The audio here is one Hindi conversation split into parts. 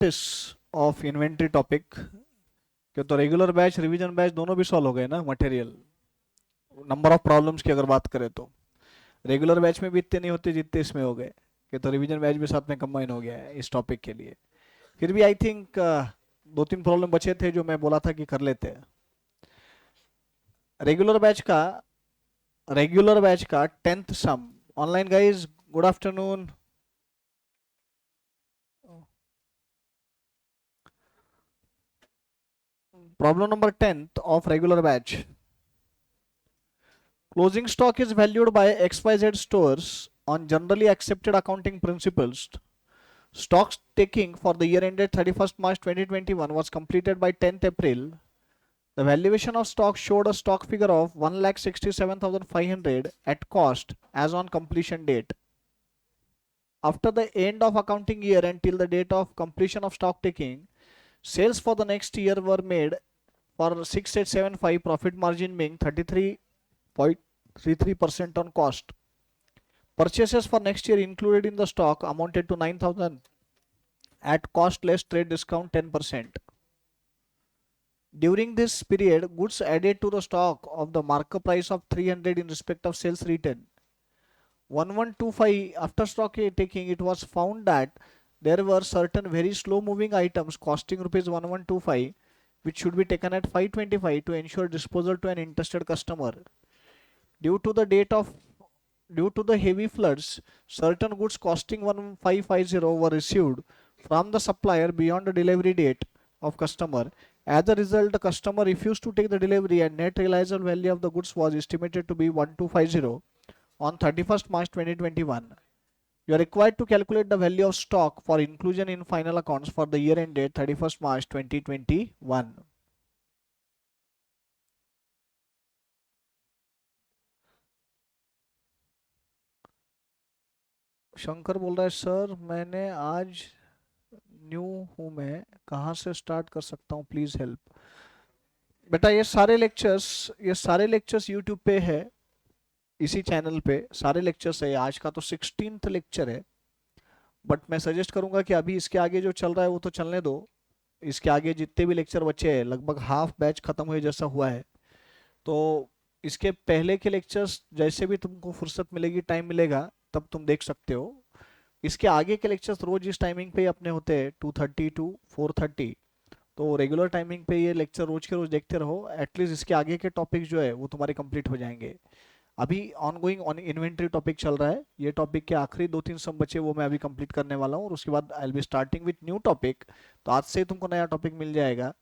प्रैक्टिस ऑफ इन्वेंट्री टॉपिक कि तो रेगुलर बैच रिवीजन बैच दोनों भी सॉल्व हो गए ना मटेरियल नंबर ऑफ प्रॉब्लम्स की अगर बात करें तो रेगुलर बैच में भी इतने नहीं होते जितने इसमें हो गए कि तो रिवीजन बैच भी साथ में कंबाइन हो गया है इस टॉपिक के लिए। फिर भी आई थिंक दो तीन प्रॉब्लम बचे थे जो मैं बोला था कि कर लेते हैं। रेगुलर बैच का tenth sum online guys good afternoon. Problem number 10th of regular batch. Closing stock is valued by XYZ stores on generally accepted accounting principles. Stock taking for the year ended 31st March 2021 was completed by 10th April. The valuation of stock showed a stock figure of 1,67,500 at cost as on completion date. After the end of accounting year until the date of completion of stock taking, sales for the next year were made for 6875, profit margin being 33.33% on cost. Purchases for next year included in the stock amounted to 9,000 at cost less trade discount 10%. During this period, goods added to the stock of the markup price of 300 in respect of sales written 1125. After stock taking, it was found that there were certain very slow moving items costing rupees 1125 which should be taken at 525 to ensure disposal to an interested customer. Due to the date of Due to the heavy floods, certain goods costing 1550 were received from the supplier beyond the delivery date of customer. As a result, the customer refused to take the delivery and net realizable value of the goods was estimated to be 1250 on 31st March 2021. You are required to calculate the value of stock for inclusion in final accounts for the year ended 31st March 2021. Shankar बोल रहा है सर मैंने आज न्यू हूँ मैं कहाँ से स्टार्ट कर सकता हूँ प्लीज हेल्प। बेटा ये सारे लेक्चर्स यूट्यूब पे है इसी चैनल पे सारे लेक्चर्स है। आज का तो 16th लेक्चर है बट मैं सजेस्ट करूंगा कि अभी इसके आगे जो चल रहा है वो तो चलने दो। इसके आगे जितने भी लेक्चर बचे हैं लगभग हाफ बैच खत्म हुए जैसा हुआ है तो इसके पहले के लेक्चर्स जैसे भी तुमको फुर्सत मिलेगी टाइम मिलेगा तब तुम देख सकते हो। इसके आगे के लेक्चर्स रोज इस टाइमिंग पे ही अपने होते हैं 2:30 टू 4:30। तो रेगुलर टाइमिंग पे ये लेक्चर रोज के रोज देखते रहो एटलीस्ट इसके आगे के टॉपिक जो है वो तुम्हारे कंप्लीट हो जाएंगे। अभी ऑनगोइंग ऑन इन्वेंट्री टॉपिक चल रहा है ये टॉपिक के आखिरी दो तीन सम बचे वो मैं अभी कंप्लीट करने वाला हूँ और उसके बाद I will be starting with new topic. तो आज से तुमको नया टॉपिक मिल जाएगा।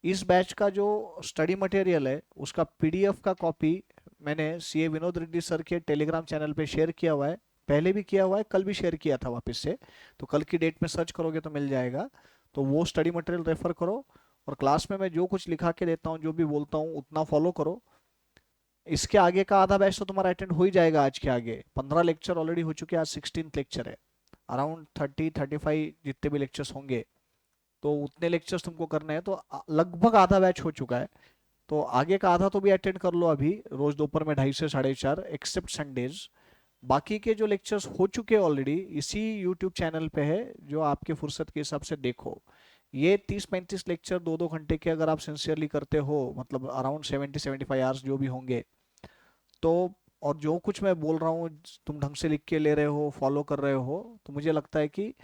इस बैच का जो स्टडी मटेरियल है उसका पीडीएफ का कॉपी मैंने सीए विनोद रेड्डी सर के टेलीग्राम चैनल पे शेयर किया हुआ है। पहले भी किया हुआ है कल भी शेयर किया था वापस से। तो कल की डेट में सर्च करोगे तो मिल जाएगा। तो वो स्टडी मटेरियल रेफर करो और क्लास में मैं जो कुछ लिखा के देता हूँ जो भी बोलता हूँ उतना फॉलो करो। इसके आगे का आधा बैच तो तुम्हारा अटेंड हो ही जाएगा। आज के आगे 15 लेक्चर ऑलरेडी हो चुके हैं। आज 16th लेक्चर है। अराउंड 30-35 जितने भी लेक्चर्स होंगे तो उतने लेक्चर्स तुमको करने हैं। तो लगभग आधा बैच हो चुका है। तो आगे का आधा तो भी अटेंड कर लो अभी रोज दोपहर में 2:30 से 4:30 एक्सेप्ट संडेज। बाकी के जो लेक्चर्स हो चुके हैं ऑलरेडी इसी यूट्यूब चैनल पे है जो आपके फुर्सत के हिसाब से देखो। ये 30-35 लेक्चर 2-2 घंटे के अगर आप सिंसियरली करते हो मतलब अराउंड 70-75 आवर्स जो भी होंगे तो और जो कुछ मैं बोल रहा हूँ तुम ढंग से लिख के ले रहे हो फॉलो कर रहे हो तो मुझे लगता है कि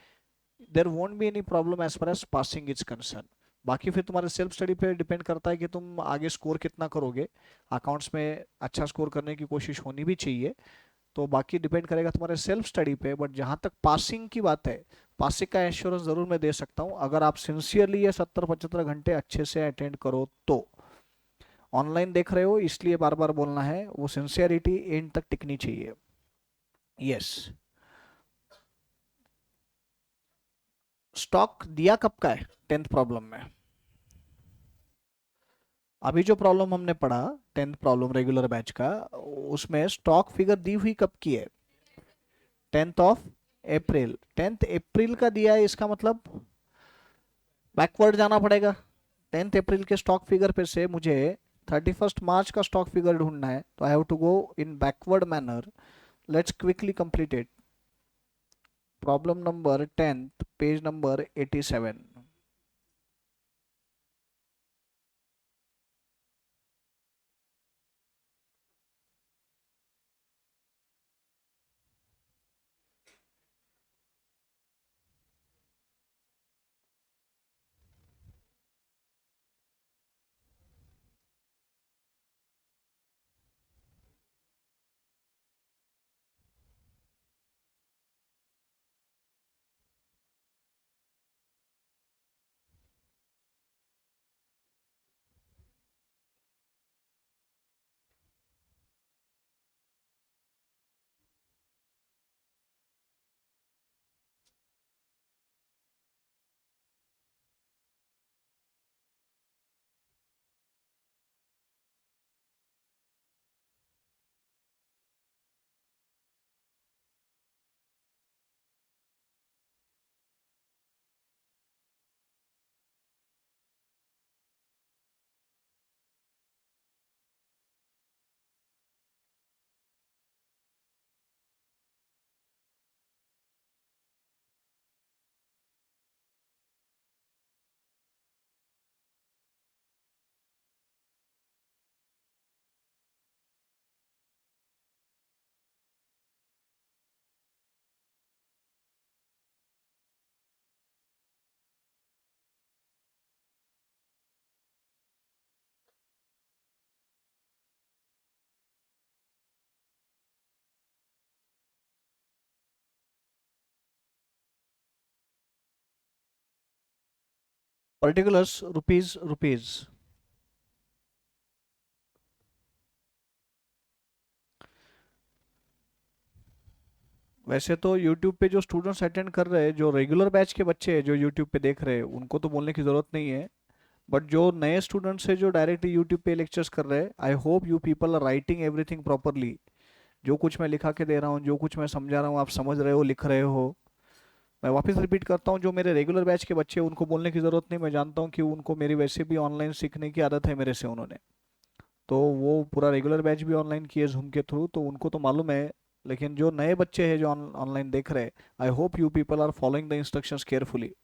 there won't be any problem as far as passing is concern. बाकी फिर तुम्हारे सेल्फ स्टडी पे डिपेंड करता है कि तुम आगे स्कोर कितना करोगे। अकाउंट्स में अच्छा स्कोर करने की कोशिश होनी भी चाहिए। तो बाकी डिपेंड करेगा तुम्हारे सेल्फ स्टडी पे। बट जहाँ तक पासिंग की बात है पासिंग का एश्योरेंस जरूर मैं दे सकता हूँ अगर आप सिंसियरली ये 70-75 घंटे अच्छे से अटेंड करो तो। ऑनलाइन देख रहे हो इसलिए बार बार बोलना है वो सिंसियरिटी एंड तक टिकनी चाहिए। यस। स्टॉक दिया कब का है 10th प्रॉब्लम में। अभी जो प्रॉब्लम हमने पढ़ा 10th प्रॉब्लम रेगुलर बैच का उसमें स्टॉक फिगर दी हुई कब की है 10th अप्रैल। 10th अप्रैल का दिया है इसका मतलब बैकवर्ड जाना पड़ेगा। 10th अप्रैल के स्टॉक फिगर पे से मुझे 31st मार्च का स्टॉक फिगर ढूंढना है तो I have to go in backward manner. Let's quickly complete it. Problem number 10 page number 87। Particulars rupees rupees. वैसे तो YouTube पे जो स्टूडेंट्स अटेंड कर रहे हैं, जो रेगुलर बैच के बच्चे हैं जो YouTube पे देख रहे हैं, उनको तो बोलने की ज़रूरत नहीं है। बट जो नए स्टूडेंट्स हैं जो डायरेक्टली यूट्यूब पे लेक्चर्स कर रहे हैं, I hope you people are writing everything properly. जो कुछ मैं लिखा के दे रहा हूँ, जो कुछ मैं समझा रहा हूँ, आप समझ रहे हो, लिख रहे हो। मैं वापस रिपीट करता हूँ, जो मेरे रेगुलर बैच के बच्चे हैं, उनको बोलने की ज़रूरत नहीं। मैं जानता हूँ कि उनको मेरी वैसे भी ऑनलाइन सीखने की आदत है मेरे से, उन्होंने तो वो पूरा रेगुलर बैच भी ऑनलाइन किए जूम के थ्रू, तो उनको तो मालूम है। लेकिन जो नए बच्चे हैं जो ऑनलाइन देख रहे हैं, I hope you people are following the instructions carefully.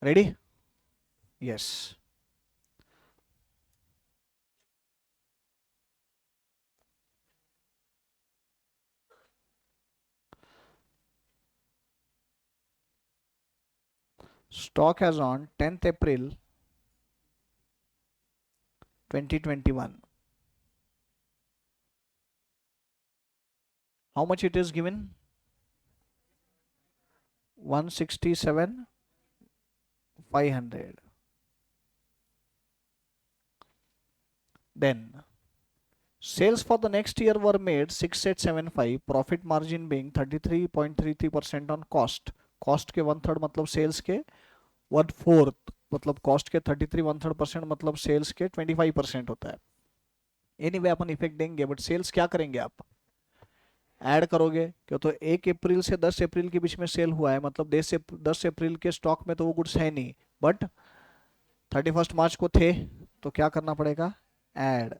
Ready? Yes. Stock as on 10th April 2021. How much it is given? 167 500. Then sales for the next year were made 6875, profit margin being 33.33% on cost. Cost के वन थर्ड मतलब सेल्स के वन फोर्थ, मतलब कॉस्ट के 33 1/3% मतलब सेल्स के 25% होता है। एनीवे अपन इफेक्ट देंगे, बट सेल्स क्या करेंगे आप? ऐड करोगे क्यों? तो 1 अप्रैल से 10 अप्रैल के बीच में सेल हुआ है, मतलब 10 अप्रैल के स्टॉक में तो वो गुड्स है नहीं, बट 31 मार्च को थे, तो क्या करना पड़ेगा? Add.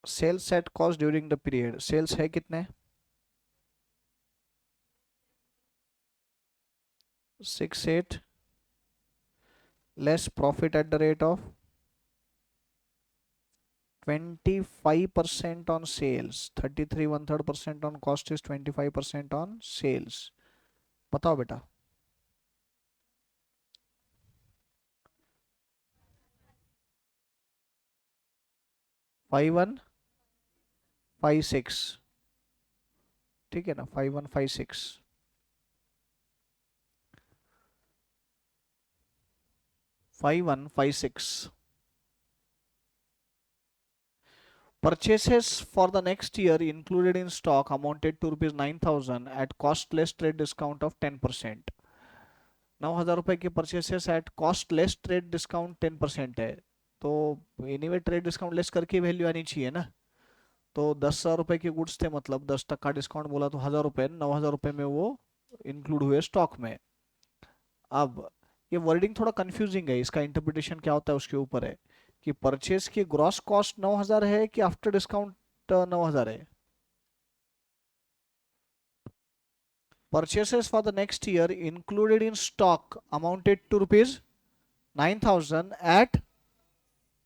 Sales at cost during the period, sales है कितने? 68 less profit at the rate of 25% on sales, 33 1/3% on cost is 25% on sales। बताओ बेटा। 5156, ठीक है ना? 5156, 5156। Purchases for the next year included in stock amounted to rupees 9,000 at cost less trade discount of 10%। 9,000 रुपए के purchases at cost less trade discount 10% है। तो एनीवे ट्रेड डिस्काउंट लेस करके वैल्यू आनी चाहिए ना। तो 10,000 रुपए के गुड्स थे, मतलब 10% डिस्काउंट बोला तो 1,000 रुपए, 9,000 रुपए में वो इंक्लूड हुए स्टॉक में। अब ये वर्डिंग थोड़ा कंफ्यूजिंग है, इसका इंटरप्रिटेशन क्या होता है उसके ऊपर है कि परचेज की ग्रॉस कॉस्ट 9,000 है कि आफ्टर डिस्काउंट 9,000 है। Purchases for the next year included in stock amounted to rupees 9,000 at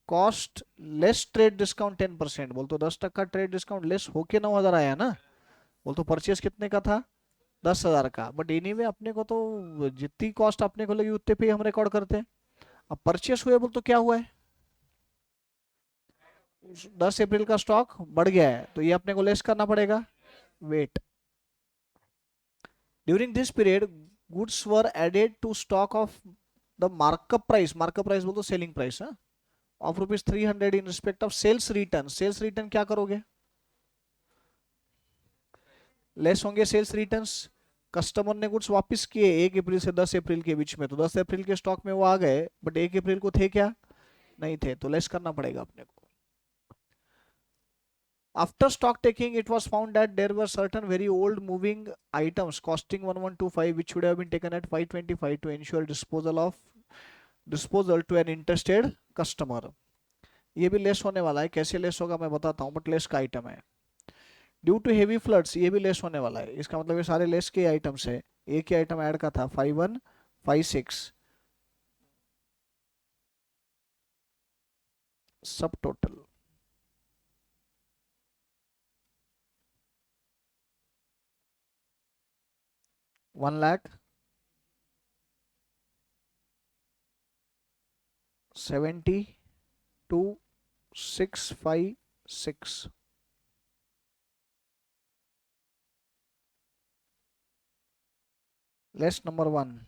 cost less trade discount 10%। बोल तो 10% ट्रेड डिस्काउंट लेस होके 9,000 आया ना। बोल तो परचेस कितने का था? 10,000 का। बट एनीवे अपने को तो जितनी कॉस्ट अपने को लगी उतने पे हम रिकॉर्ड करते हैं। अब परचेस हुए बोल तो क्या हुआ है? 10 अप्रैल का स्टॉक बढ़ गया है, तो ये अपने को लेस करना पड़ेगा। Wait. During this period goods were added to stock of the markup price, markup price बोल तो selling price of ₹300 in respect of sales return. Sales return क्या करोगे? लेस होंगे सेल्स रिटर्न्स। कस्टमर ने गुड्स वापस किए 1 अप्रैल से 10 अप्रैल के बीच में, तो 10 अप्रैल के स्टॉक में वो आ गए, बट 1 अप्रैल को थे क्या? नहीं थे, तो लेस करना पड़ेगा अपने को। After stock taking, it was found that there were certain very old moving items costing 1125 which should have been taken at 525 to ensure disposal to an interested customer। ये भी लेस होने वाला है, कैसे लेस होगा मैं बताता हूँ, बट लेस का आइटम है। ड्यू टू हेवी फ्लड्स, ये भी लेस होने वाला है। इसका मतलब ये सारे लेस के आइटम्स है। एक ही आइटम ऐड का था 5156, सब total. 1,72,656. List number 1.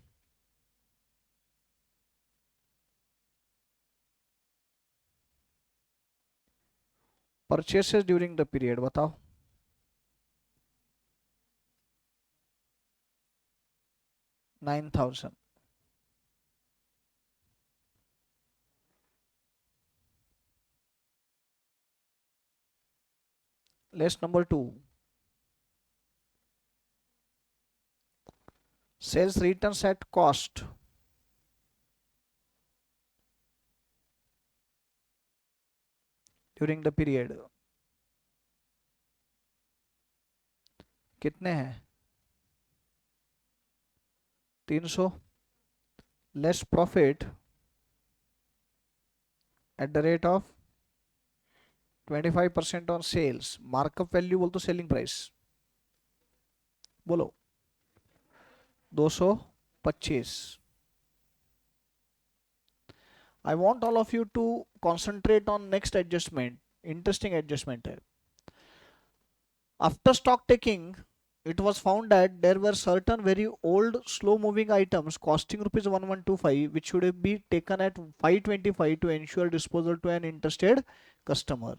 Purchases during the period बताओ. 9,000. List number 2. Sales returns at cost during the period. कितने हैं? 300. Less profit at the rate of 25% on sales. Markup value बोल तो selling price. बोलो. 225. I want all of you to concentrate on next adjustment. Interesting adjustment है. After stock taking, it was found that there were certain very old slow moving items costing rupees 1125 which should be taken at 525 to ensure disposal to an interested customer.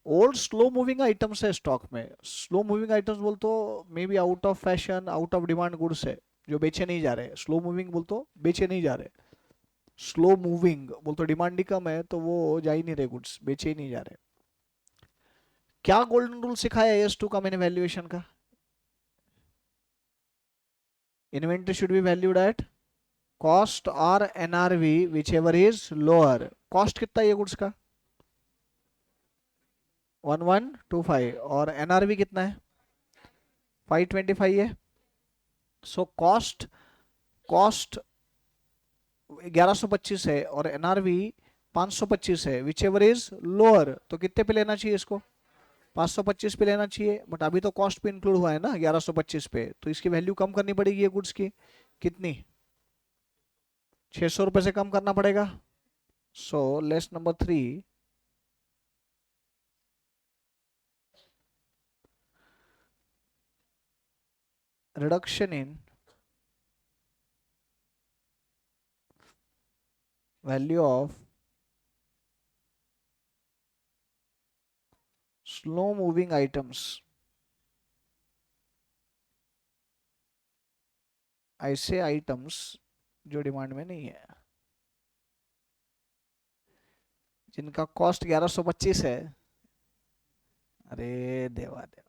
Old slow moving items है स्टॉक में. स्लो मूविंग आइटम्स बोल तो may be out of fashion, out of demand goods है जो बेचे नहीं जा रहे. स्लो मूविंग बोल तो बेचे नहीं जा रहे. स्लो मूविंग बोल तो डिमांड ही कम है तो वो जा ही नहीं रहे गुड्स, बेचे ही नहीं जा रहे. क्या गोल्डन रूल सिखाया एस टू का मैंने वैल्यूएशन का? Inventory should be valued at cost or NRV whichever is lower. Cost कितना है गुड्स का? 1125 और एनआरवी कितना है? 525 है. सो कॉस्ट 1125 है और एनआरवी 525 है. Which ever is lower. तो कितने पे लेना चाहिए इसको? 525 पे लेना चाहिए. बट अभी तो कॉस्ट पे इंक्लूड हुआ है ना 1125 पे, तो इसकी वैल्यू कम करनी पड़ेगी ये गुड्स की. कितनी? 600 रुपए से कम करना पड़ेगा. So less number 3. Reduction in value of slow moving items. ऐसे आइटम्स जो डिमांड में नहीं है, जिनका कॉस्ट 1125 है. अरे देवा देवा देवा,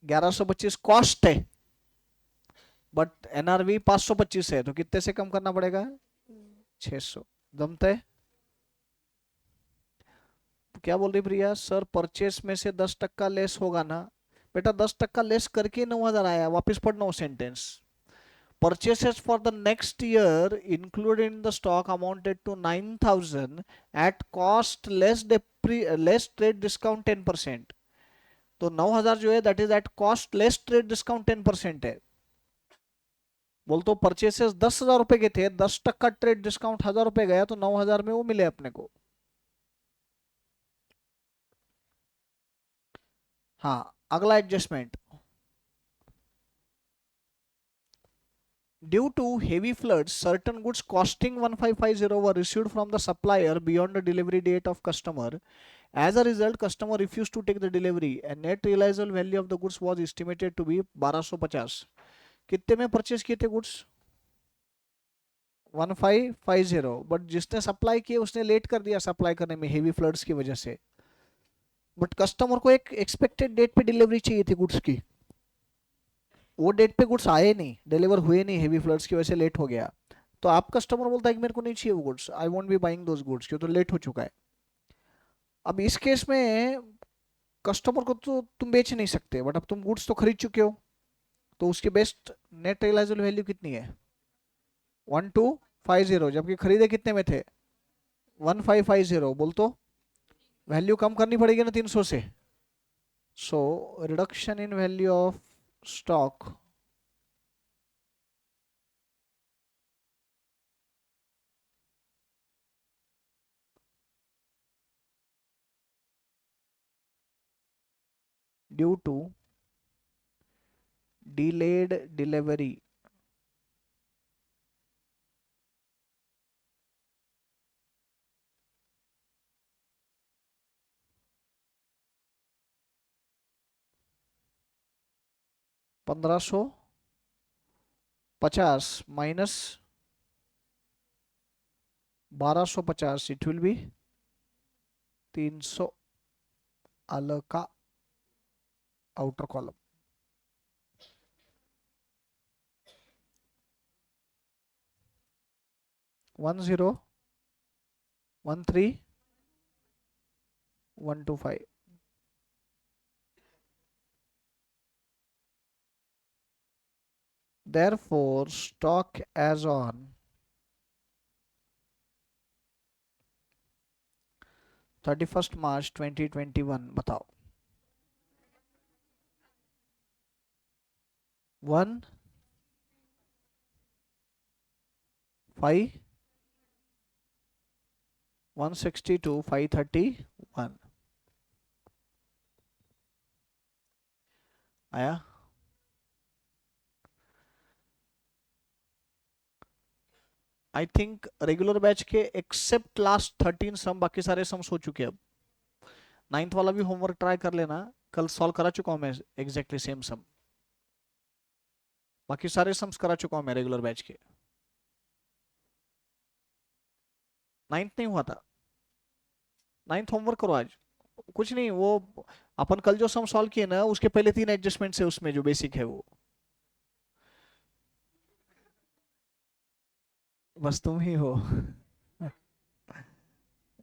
1125 कॉस्ट है बट एनआरवी 525 है, तो कितने से कम करना पड़ेगा? 600. दमते. क्या बोल रही प्रिया? सर परचेस में से 10% लेस होगा ना? बेटा 10% लेस करके 9,000 आया. वापस पढ़ना वो sentence. Purchases for the next year included in the stock amounted to 9,000 at cost less trade discount 10%. तो 9,000 जो है that is at cost less trade discount 10% है. बोल तो परचेसेस 10,000 रुपए के थे, 10% ट्रेड डिस्काउंट 1,000 रुपए गया तो 9,000 में वो मिले अपने को. हाँ अगला adjustment. Due to heavy floods, certain goods costing 1550 were received from the supplier beyond the delivery date of customer. As a result, customer refused to take the delivery and net realizable value of the goods was estimated to be 1250. कितने में परचेज किए थे गुड्स? 1550. बट जिसने सप्लाई किए उसने लेट कर दिया सप्लाई करने में हेवी फ्लड्स की वजह से. बट कस्टमर को एक एक्सपेक्टेड डेट पे डिलीवरी चाहिए थी गुड्स की. वो डेट पे गुड्स आए नहीं, डिलीवर हुए नहीं, हेवी फ्लड्स की वजह से लेट हो गया. तो आप कस्टमर बोलता है कि मेरे को नहीं चाहिए वो goods, I won't be buying those goods, क्यों? तो लेट हो चुका है. अब इस केस में कस्टमर को तो तुम बेच नहीं सकते, बट अब तुम गुड्स तो खरीद चुके हो, तो उसकी बेस्ट नेट रियलाइजेबल वैल्यू कितनी है? 1250. जबकि खरीदे कितने में थे? 1550. बोल तो वैल्यू कम करनी पड़ेगी ना 300 से. So reduction in value of stock due to delayed delivery, $1550 minus 1250, it will be 300 अलग का outer column. One zero 13125। Therefore, stock as on 31st March 2021, बताओ। 161 आया। आई थिंक रेगुलर बैच के एक्सेप्ट लास्ट 13 सम, बाकी सारे सम्स हो चुके हैं। अब 9th वाला भी होमवर्क ट्राई कर लेना, कल सॉल्व करा चुका हूं मैं एग्जैक्टली सेम सम। बाकी सारे सम्स करा चुका हूं मैं रेगुलर बैच के। 9th नहीं हुआ था, 9th होमवर्क करो आज। कुछ नहीं, वो अपन कल जो सम सॉल्व किए ना, उसके पहले 3 एडजस्टमेंट्स है उसमें, जो बेसिक है वो। बस तुम ही हो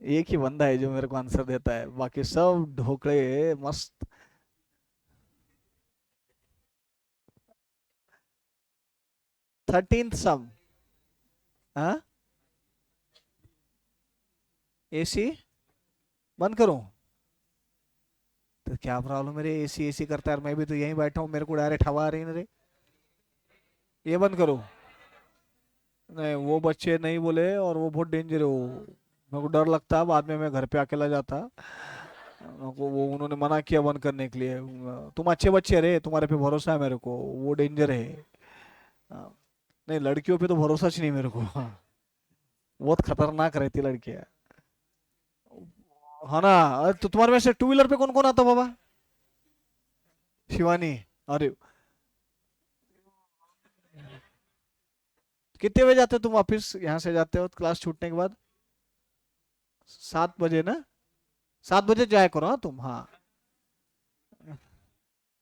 एक ही बंदा है जो मेरे को आंसर देता है, बाकी सब ढोकले मस्त। 13th सम। हाँ, एसी बंद करूं? तो क्या प्रॉब्लम, मेरे एसी एसी करता है, मैं भी तो यहीं बैठा हूँ, मेरे को डायरेक्ट हवा आ रही है रे। ये बंद करो? नहीं, वो बच्चे नहीं बोले, और वो बहुत डेंजर है वो। मेरे को डर लगता, बाद में मैं घर पे अकेला जाता। मेरे को वो उन्होंने मना किया बंद करने के लिए। तुम अच्छे बच्चे रे, तुम्हारे पे भरोसा है मेरे को, वो डेंजर है। हाँ, नहीं लड़कियों पे तो भरोसा ही नहीं मेरे को। हाँ, बहुत खतरनाक रहती लड़कियां। हाँ ना। तो तुम्हारे में से टू व्हीलर पे कौन कौन आता बाबा? शिवानी। अरे, कितने बजे जाते हो तुम वापिस, यहाँ से जाते हो क्लास छूटने के बाद? 7 बजे ना? 7 बजे जाया करो हाँ तुम, हाँ।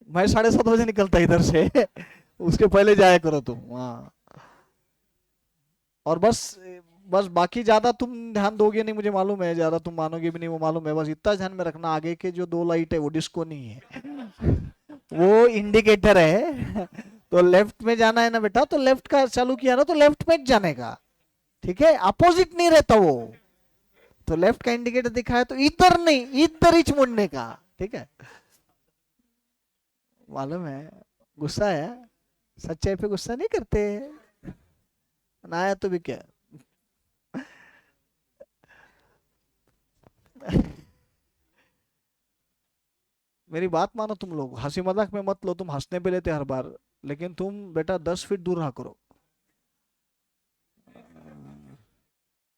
मैं 7:30 बजे निकलता इधर से उसके पहले जाया करो तुम, हाँ। और बस, बस बाकी ज्यादा तुम ध्यान दोगे नहीं, मुझे मालूम है, ज्यादा तुम मानोगे भी नहीं, वो मालूम है। बस इतना ध्यान में रखना, आगे के जो 2 लाइट है वो डिस्को नहीं है वो इंडिकेटर है तो लेफ्ट में जाना है ना बेटा, तो लेफ्ट का चालू किया ना, तो लेफ्ट में जाने का। ठीक है, अपोजिट नहीं रहता वो। तो लेफ्ट का इंडिकेटर दिखा है तो इधर नहीं, इधर ही मुड़ने का। ठीक है, मालूम है। गुस्सा है, सच्चाई पे गुस्सा नहीं करते, ना आया तो भी क्या। मेरी बात मानो, तुम लोग हंसी मजाक में मत लो, तुम हंसने पे लेते हर बार। लेकिन तुम बेटा 10 फीट दूर रहा करो।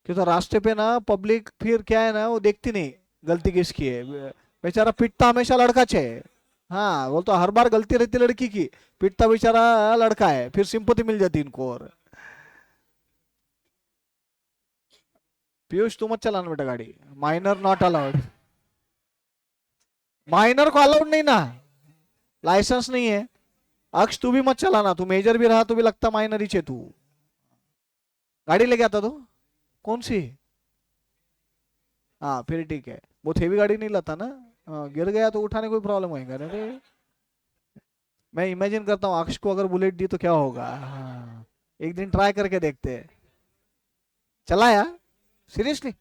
क्यों, तो रास्ते पे ना पब्लिक फिर क्या है ना, वो देखती नहीं गलती किसकी है। बेचारा पिटता हमेशा लड़का छे। हाँ, बोल तो हर बार गलती रहती लड़की की, पिटता बेचारा लड़का है, फिर सिंपैथी मिल जाती इनको। और पीयूष, तू मत चलाना बेटा गाड़ी, माइनर नॉट अलाउड। माइनर को अलाउड नहीं ना, लाइसेंस नहीं है। अक्ष तू भी मत चलाना, तू मेजर भी रहा तो भी लगता माइनर ही छे तू। गाड़ी लेके आता तो कौन सी? हाँ फिर ठीक है, बहुत हेवी गाड़ी नहीं लाता ना। हाँ, गिर गया तो उठाने कोई प्रॉब्लम होएगा अरे। मैं इमेजिन करता हूँ अक्ष को अगर बुलेट दी तो क्या होगा। हाँ, एक दिन ट्राई करके देखते हैं। चलाया? सीरियसली?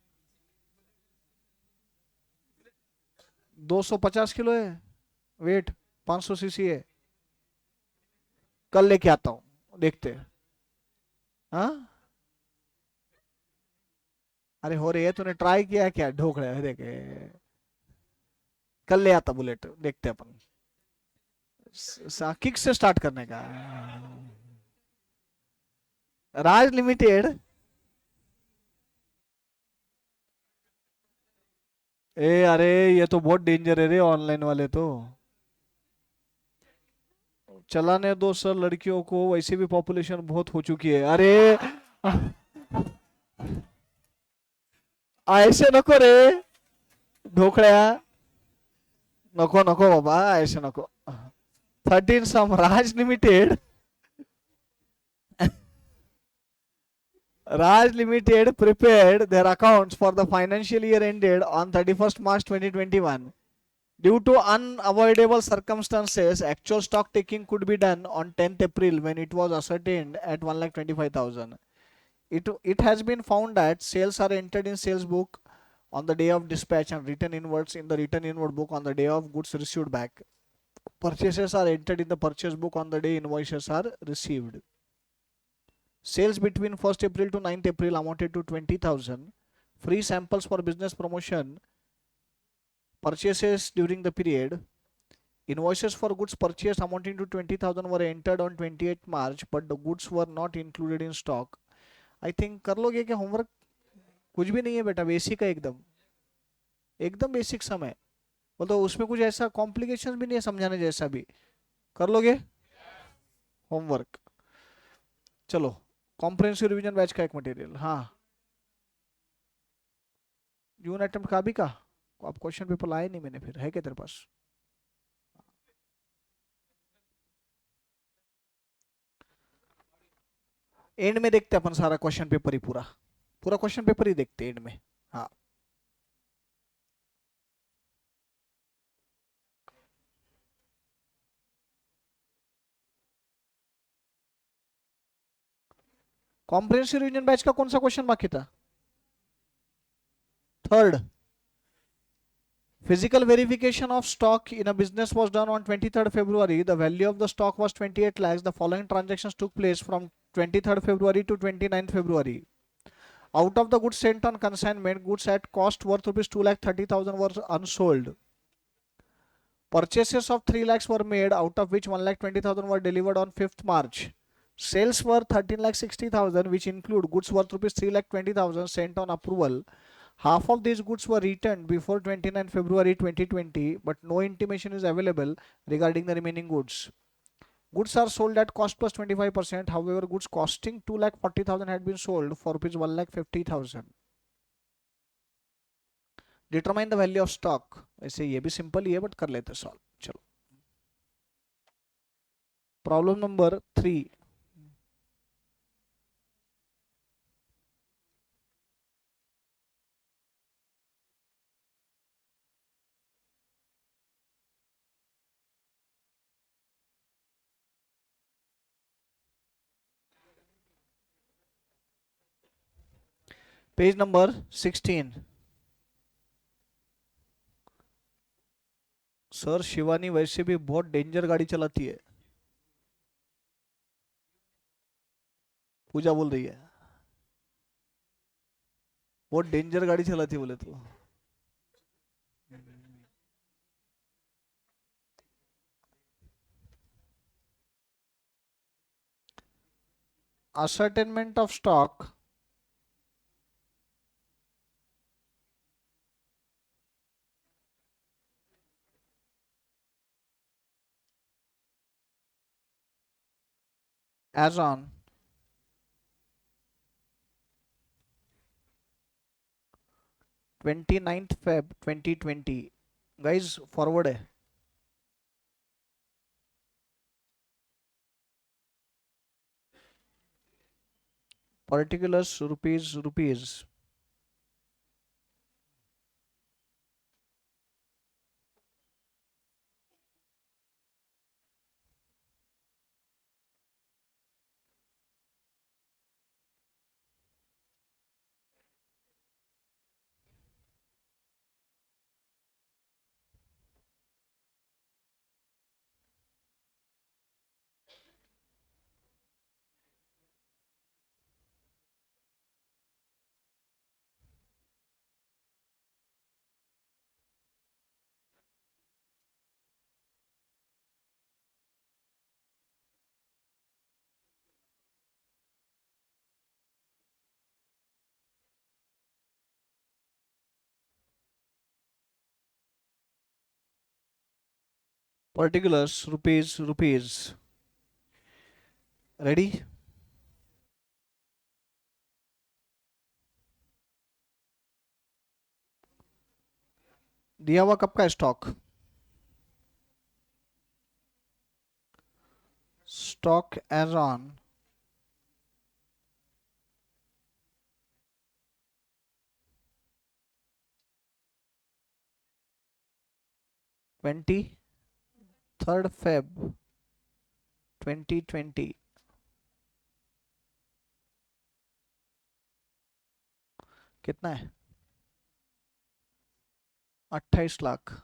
250 किलो है वेट, 500 सीसी है। कल लेके आता हूँ, देखते हैं। हाँ, अरे हो रही है, तूने ट्राई किया है क्या ढोक रहे है देखे। कल ले आता बुलेट, देखते हैं अपन। किक से स्टार्ट करने का। राज लिमिटेड। ए अरे, ये तो बहुत डेंजर है रे, ऑनलाइन वाले तो। चलाने दो सर, लड़कियों को वैसे भी पॉपुलेशन बहुत हो चुकी है। अरे ऐसे नको रे, ढोकळ्या। नको नको बाबा, ऐसे नको। 13 सम राज limited. Raj Limited prepared their accounts for the financial year ended on 31st March 2021. Due to unavoidable circumstances, actual stock taking could be done on 10th April when it was ascertained at 1,25,000. It has been found that sales are entered in sales book on the day of dispatch and written inwards in the written inward book on the day of goods received back. Purchases are entered in the purchase book on the day invoices are received. Sales between 1st April to 9th April amounted to 20,000. Free samples for business promotion. Purchases during the period. Invoices for goods purchased amounting to 20,000 were entered on 28th March, but the goods were not included in stock. I think कर लोगे क्या होमवर्क? कुछ भी नहीं है बेटा, बेसिक है एकदम। एकदम बेसिक समय। मतलब उसमें कुछ ऐसा कॉम्प्लिकेशन भी नहीं है समझाने जैसा भी। कर लोगे होमवर्क? चलो, कॉम्प्रिहेंसिव रिवीजन बैच का एक मटेरियल। हाँ, जून अटेम्प्ट का भी का। आप क्वेश्चन पेपर लाए नहीं मैंने, फिर है क्या तेरे पास? एंड में देखते हैं अपन सारा क्वेश्चन पेपर ही, पूरा पूरा क्वेश्चन पेपर ही देखते हैं एंड में। हाँ, कॉम्प्रिहेंसिव रिवीजन बैच का कौन सा क्वेश्चन बाकी था? Third. Physical verification of stock in a business was done on 23rd February. The value of the stock was 28 lakhs. The following transactions took place from 23rd February to 29th February. Out of the goods sent on consignment, goods at cost worth rupees 2,30,000 were unsold. Purchases of 3 lakhs were made, out of which 1,20,000 were delivered on 5th March. Sales were 13,60,000, which include goods worth rupees 3,20,000 sent on approval. Half of these goods were returned before 29 February 2020, but no intimation is available regarding the remaining goods. Goods are sold at cost plus 25%. However, goods costing 2,40,000 had been sold for rupees 1,50,000. Determine the value of stock. ऐसे ये भी सिंपल ही है, बट कर लेते सॉल्व। चलो, problem number 3। Page number 16। Sir Shivani वैसे भी बहुत डेंजर गाड़ी चलाती है, पूजा बोल रही है। बहुत डेंजर गाड़ी चलाती है बोले तो। ascertainment of stock as on 29th Feb 2020। Guys forward है। particulars rupees। particulars, rupees. Ready? दिया हुआ कब का stock? Stock as on 23rd Feb 2020 कितना है? 28 lakh.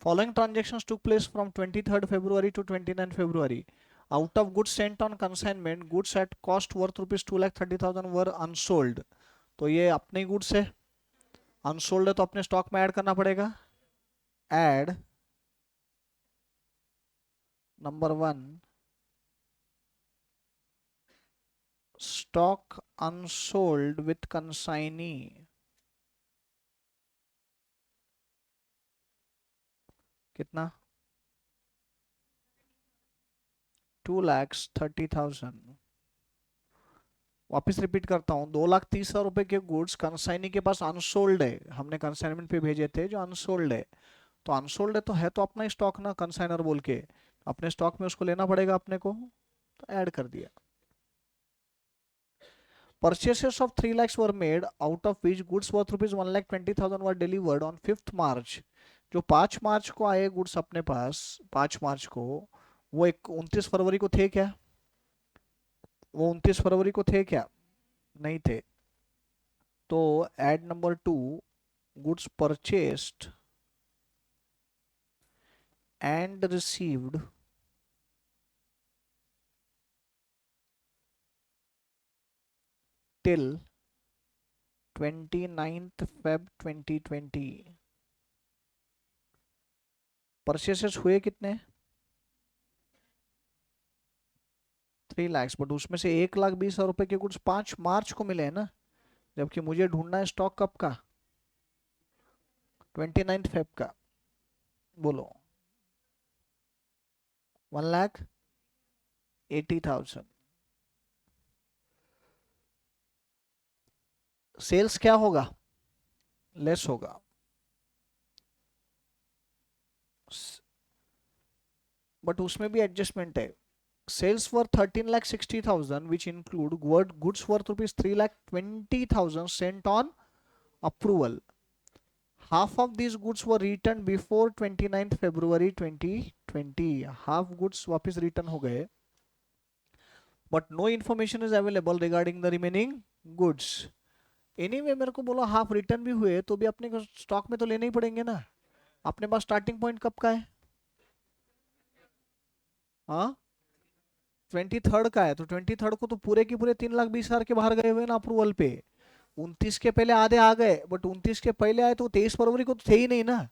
Following transactions took place from 23rd February to 29th February. Out of goods sent on consignment, goods at cost worth rupees 2,30,000 were unsold. तो ये अपने गुड्स है, अनसोल्ड है तो अपने स्टॉक में ऐड करना पड़ेगा। Add number 1 stock unsold with consignee. कितना? 2,30,000। वापस रिपीट करता हूँ, 2,30,000 रुपए के गुड्स कंसाइनी के पास अनसोल्ड है, हमने कंसाइनमेंट पे भेजे थे जो अनसोल्ड है। तो अनसोल्ड है तो अपना स्टॉक ना, कंसाइनर बोल के अपने स्टॉक में उसको लेना पड़ेगा अपने को, तो ऐड कर दिया। Purchases of 3 lakhs were made, out of which goods worth rupees 1,20,000 were delivered on 5th March। जो 5 मार्च को आए गुड्स अपने पास, 5 मार्च को, वो 29 फरवरी को थे क्या? वो 29 फरवरी को थे क्या? नहीं थे। तो add number 2 goods purchased and received till 29th Feb 2020। Purchases हुए कितने? 3 lakhs, बट उसमें से 1,20,000 रुपए के गुड्स 5 मार्च को मिले हैं ना, जबकि मुझे ढूंढना है स्टॉक कब का? 29th Feb का। बोलो। 1,80,000। सेल्स क्या होगा? लेस होगा। बट उसमें भी एडजस्टमेंट है। Sales were 13,60,000 which include goods worth rupees 3,20,000 sent on approval. Half of these goods were returned before 29th February 2020। Half goods वापस रिटर्न हो गए, but no information is available regarding the remaining goods. Anyway मेरे को बोलो हाफ रिटर्न भी हुए तो भी अपने को स्टॉक में तो लेने ही पड़ेंगे ना। अपने पास स्टार्टिंग पॉइंट कब का है? हाँ, 23rd का है, तो 23rd को तो पूरे के पूरे 3,20,000 के बाहर गए हुए ना अप्रूवल पे। 29 के पहले आधे आ गए, बट 29 के पहले आए तो 23 फरवरी को तो थे ही नहीं ना,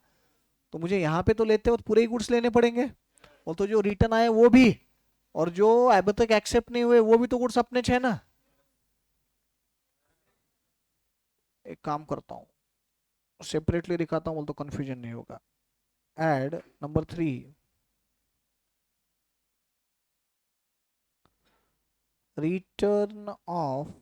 तो मुझे यहाँ पे तो लेते हो तो पूरे ही गुड्स लेने पड़ेंगे। और तो जो रिटर्न आए वो भी, और जो अभी तक एक्सेप्ट नहीं हुए वो भी तो गुड्स अपने छे ना। एक काम करता हूँ, सेपरेटली दिखाता हूँ तो कंफ्यूजन नहीं होगा। Add number 3 return of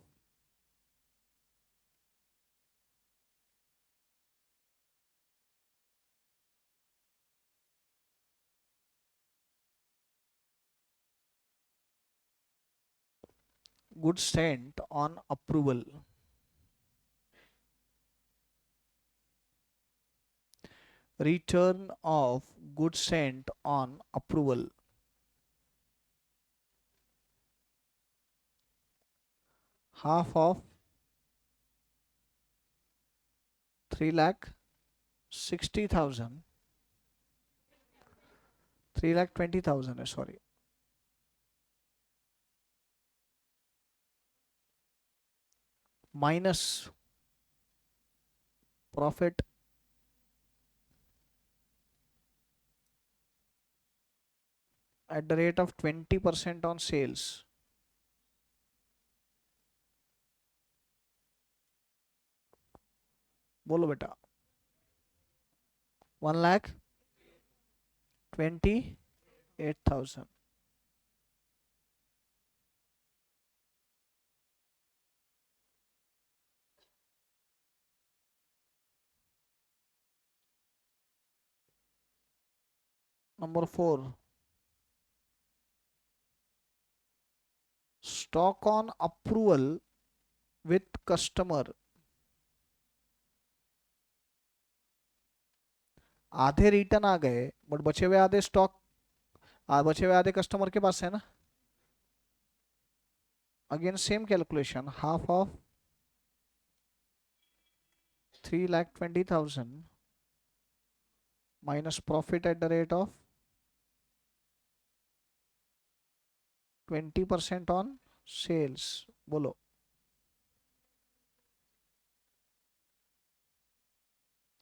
goods sent on approval। Return of goods sent on approval। Half of 3,60,000, 3,20,000 है, sorry, minus profit at the rate of 20% on sales। बोलो बेटा। 1,28,000। Number 4, stock on approval with customer. आधे रिटर्न आ गए बट बचे हुए आधे स्टॉक, बचे हुए आधे कस्टमर के पास है ना। Again same calculation, half of 3,20,000 minus profit at the rate of 20% on sales. बोलो।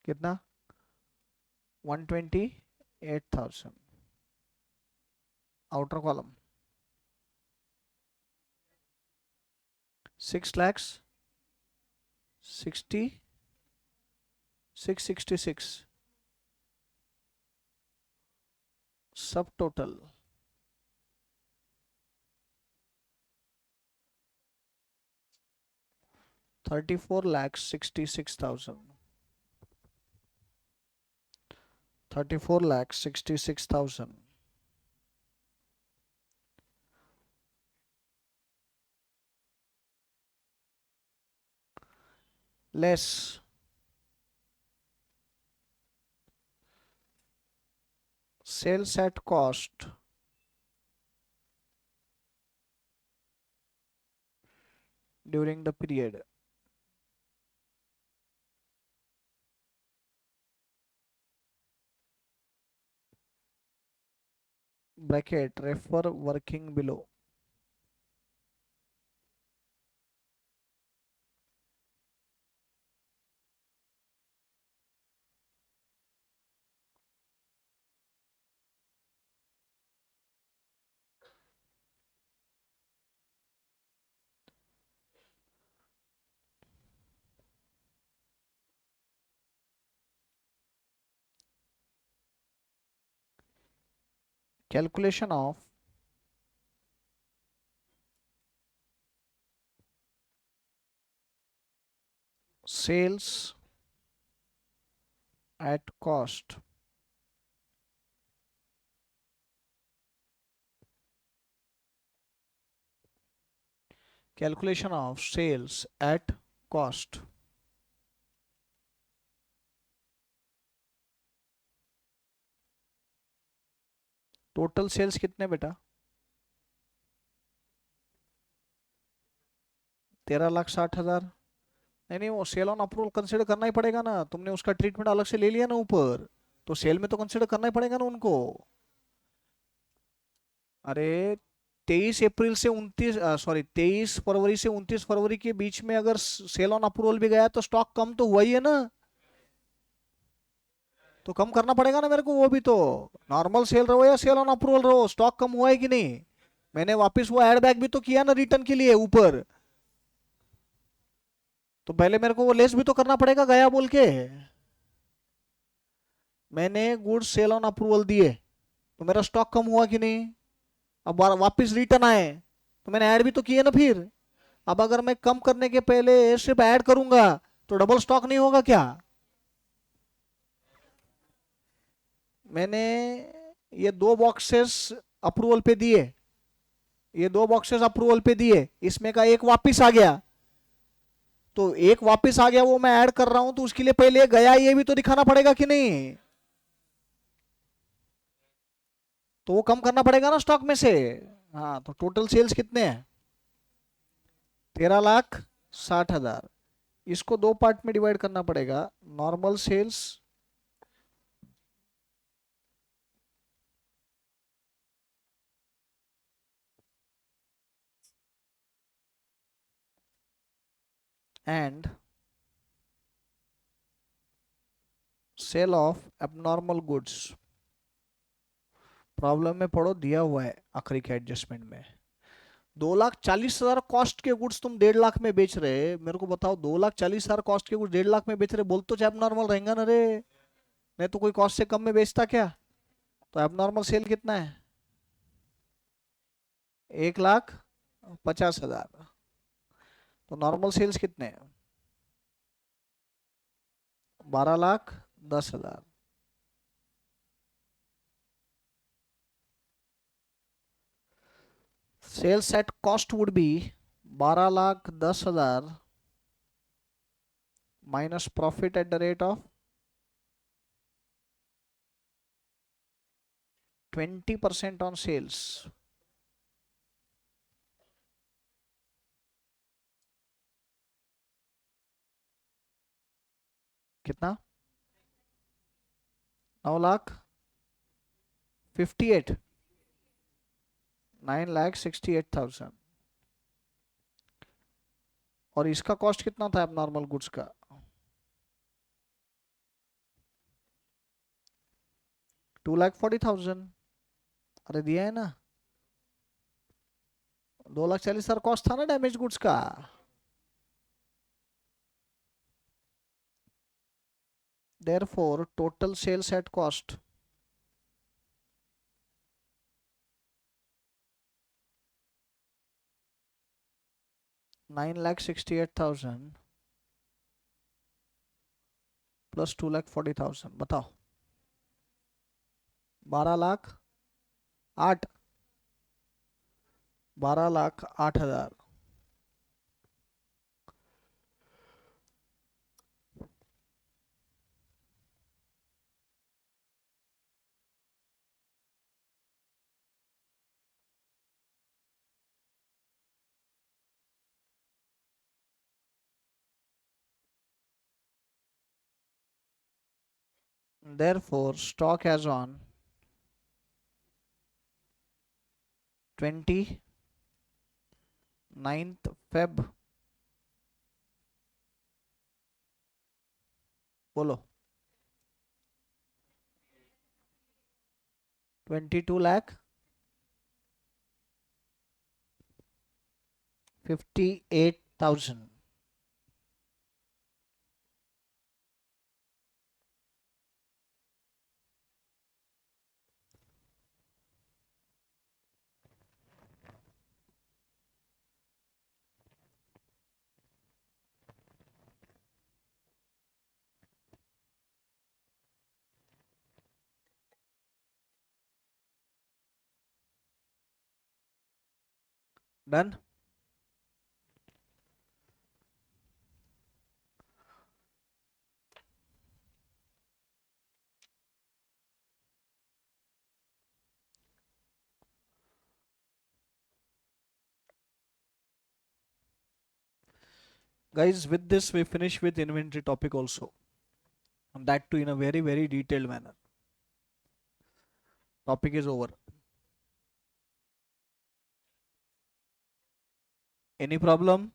कितना? 128,000। Outer column 6,60,666 sub total 34,66,000। 34,66,000 less sales at cost during the period, bracket refer working below। Calculation of sales at cost calculation of sales at cost। Total sales कितने बेटा? 13,60,000। नहीं नहीं, वो सेल ऑन अप्रूवल कंसिडर करना ही पड़ेगा ना, तुमने उसका ट्रीटमेंट अलग से ले लिया ना ऊपर, तो सेल में तो कंसिडर करना ही पड़ेगा ना उनको। अरे 23 अप्रैल से 23 फरवरी से 29 फरवरी के बीच में अगर सेल ऑन अप्रूवल भी गया तो स्टॉक कम तो हुआ ही है ना, तो कम करना पड़ेगा ना मेरे को वो भी तो। नॉर्मल सेल रहो या सेल ऑन अप्रूवल रहो, स्टॉक कम हुआ है कि नहीं? मैंने वापस वो एड बैक भी तो किया ना रिटर्न के लिए ऊपर, तो पहले मेरे को वो लेस भी तो करना पड़ेगा गया बोल के। मैंने गुड्स सेल ऑन अप्रूवल दिए तो मेरा स्टॉक कम हुआ कि नहीं? अब वापस रिटर्न आए तो मैंने ऐड भी तो किए ना फिर। अब अगर मैं कम करने के पहले सिर्फ ऐड करूंगा तो डबल स्टॉक नहीं होगा क्या? मैंने ये 2 बॉक्सेस अप्रूवल पे दिए, ये 2 बॉक्सेस अप्रूवल पे दिए, इसमें का एक वापस आ गया, तो एक वापस आ गया वो मैं ऐड कर रहा हूं, तो उसके लिए पहले गया ये भी तो दिखाना पड़ेगा कि नहीं? तो वो कम करना पड़ेगा ना स्टॉक में से। हाँ, तो टोटल सेल्स कितने हैं? 13,60,000। इसको 2 पार्ट में डिवाइड करना पड़ेगा, normal sales and sale of abnormal goods. Problem में पढ़ो, दिया हुआ है आखिरी के एडजस्टमेंट में, 2,40,000 कॉस्ट के गुड्स तुम 1.5 लाख में बेच रहे, मेरे को बताओ 2,40,000 कॉस्ट के गुड्स 1.5 लाख में बेच रहे, बोल तो एबनॉर्मल रहेगा ना रे। नहीं तो कोई कॉस्ट से कम में बेचता क्या? तो एबनॉर्मल सेल कितना है? 1,50,000। तो नॉर्मल सेल्स कितने हैं? 12,10,000। Sales at cost would be 12,10,000 minus profit at the rate of 20% on sales. कितना? 9,58,000, 9,68,000। और इसका कॉस्ट कितना था एबनॉर्मल गुड्स का? 2,40,000। अरे दिया है ना, 2,40,000 कॉस्ट था ना डैमेज गुड्स का। Therefore, total sales at cost 9,68,000 plus 2,40,000, बताओ 12,08,000, 12,08,000। Therefore, stock as on 29th Feb, बोलो 22,58,000। Done. Guys, with this we finish with inventory topic also, and that too in a very very detailed manner. Topic is over. Any problem?